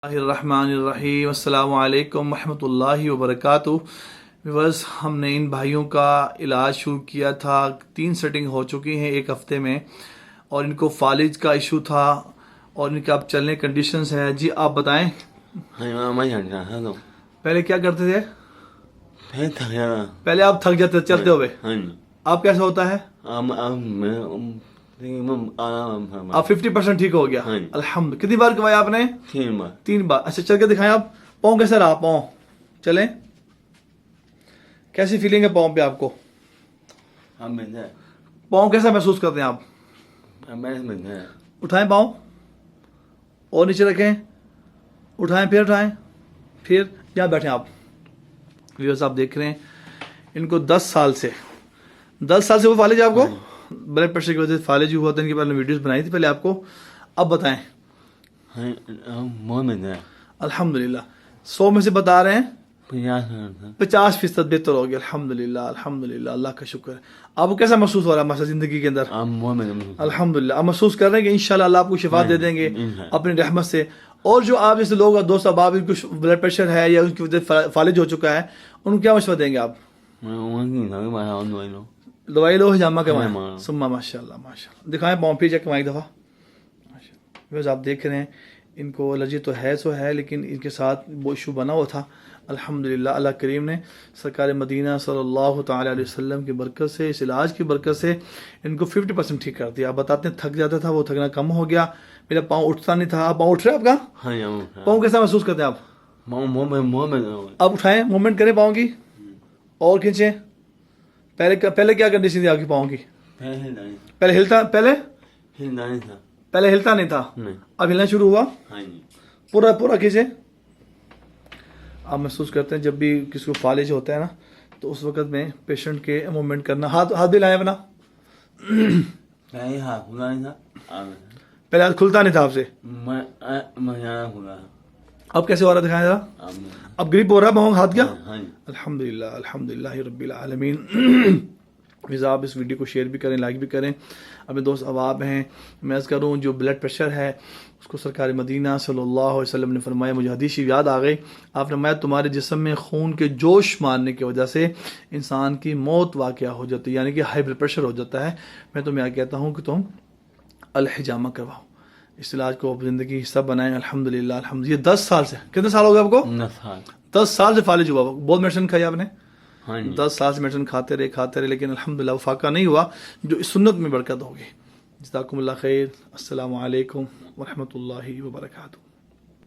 الرحمن الرحیم، السلام علیکم ورحمۃ اللہ وبرکاتہ۔ بس ہم نے ان بھائیوں کا علاج شروع کیا تھا، 3 سیٹنگ ہو چکی ہیں ایک ہفتے میں، اور ان کو فالج کا ایشو تھا اور ان کے اب چلنے کنڈیشنز ہیں۔ جی آپ بتائیں، پہلے کیا کرتے تھے؟ پہلے آپ تھک جاتے چلتے ہوئے، اب کیسا ہوتا ہے؟ آپ 50% ٹھیک ہو گیا الحمد۔ کتنی بار کروایا آپ نے؟ 3 بار۔ اچھا چل کے دکھائیں آپ، پاؤں کیسا رہا؟ پاؤں چلیں، کیسی فیلنگ ہے پاؤں پہ آپ کو؟ پاؤں کیسا محسوس کرتے ہیں آپ؟ اٹھائیں پاؤں اور نیچے رکھیں، اٹھائیں پھر اٹھائیں، پھر یہاں بیٹھیں آپ۔ ویورز آپ دیکھ رہے ہیں ان کو 10 سال سے وہ فالج آپ کو بلڈ پریشر کی وجہ سے فالج ہوا تھا۔ ان کے بعد میں ویڈیوز بنائی تھی پہلے آپ کو، اب بتائیں۔ الحمدللہ 100 میں سے بتا رہے ہیں 50% بہتر ہو گیا الحمدللہ الحمدللہ، اللہ کا شکر ہے۔ آپ کو کیسا محسوس ہو رہا ہے ہمارے زندگی کے اندر؟ الحمدللہ آپ محسوس کر رہے ہیں کہ انشاءاللہ اللہ آپ کو شفا دے دیں گے اپنی رحمت سے۔ اور جو آپ جیسے لوگ دوست احباب ان کو بلڈ پریشر ہے یا ان کی وجہ سے فالج ہو چکا ہے، ان کو کیا مشورہ دیں گے آپ؟ دوائی لو، ہجامہ کروائیں، سما ماشاء اللہ ماشاء اللہ۔ دکھائیں پاؤں پہ چیک کروائیں ایک دفعہ۔ بس آپ دیکھ رہے ہیں ان کو الرجی تو ہے لیکن ان کے ساتھ وہ ایشو بنا ہوا تھا۔ الحمدللہ اللہ کریم نے سرکار مدینہ صلی اللہ تعالی علیہ وسلم کی برکت سے، اس علاج کی برکت سے ان کو 50% ٹھیک کر دیا۔ آپ بتاتے ہیں تھک جاتا تھا، وہ تھکنا کم ہو گیا، میرا پاؤں اٹھتا نہیں تھا۔ آپ پاؤں اٹھ رہے ہیں آپ کا؟ پاؤں کیسا محسوس کرتے ہیں آپ؟ اب اٹھائیں، موومنٹ کریں پاؤں کی اور کھینچیں۔ پہلے کیا کنڈیشن تھی آپ کی پاؤں کی؟ پہلے ہلتا نہیں تھا، اب ہلنا شروع ہوا، پورا کھینچیں۔ آپ محسوس کرتے ہیں جب بھی کسی کو فالج ہوتا ہے نا تو اس وقت میں پیشنٹ کے موومنٹ کرنا، ہاتھ بھی لائیں اپنا۔ پہلے ہاتھ کھلتا نہیں تھا آپ سے، اب کیسے ہو رہا ہے دکھائیں ذرا؟ اب گریپ ہو رہا ہے ہاتھ کیا؟ الحمدللہ الحمدللہ رب العالمین۔ پلیز آپ اس ویڈیو کو شیئر بھی کریں، لائک بھی کریں۔ اپنے دوست احباب ہیں میں عرض کروں جو بلڈ پریشر ہے اس کو سرکار مدینہ صلی اللہ علیہ وسلم نے فرمایا، مجھے حدیث یاد آ گئی، آپ نے فرمایا تمہارے جسم میں خون کے جوش مارنے کی وجہ سے انسان کی موت واقع ہو جاتی ہے، یعنی کہ ہائی بلڈ پریشر ہو جاتا ہے۔ میں تمہیں کہتا ہوں کہ تم الحجامہ کرواؤ، اس علاج کو زندگی کی حصہ بنائیں۔ الحمدللہ الحمدللہ۔ یہ 10 سال سے، کتنے سال ہو گئے آپ کو؟ 10 سال سے فالج ہوا۔ بہت میڈیسن کھائی آپ نے؟ 10 سال سے میڈیسن کھاتے رہے لیکن الحمدللہ وہ فاقہ نہیں ہوا، جو اس سنت میں برکت ہوگی۔ جزاکم اللہ خیر، السلام علیکم ورحمۃ اللہ وبرکاتہ۔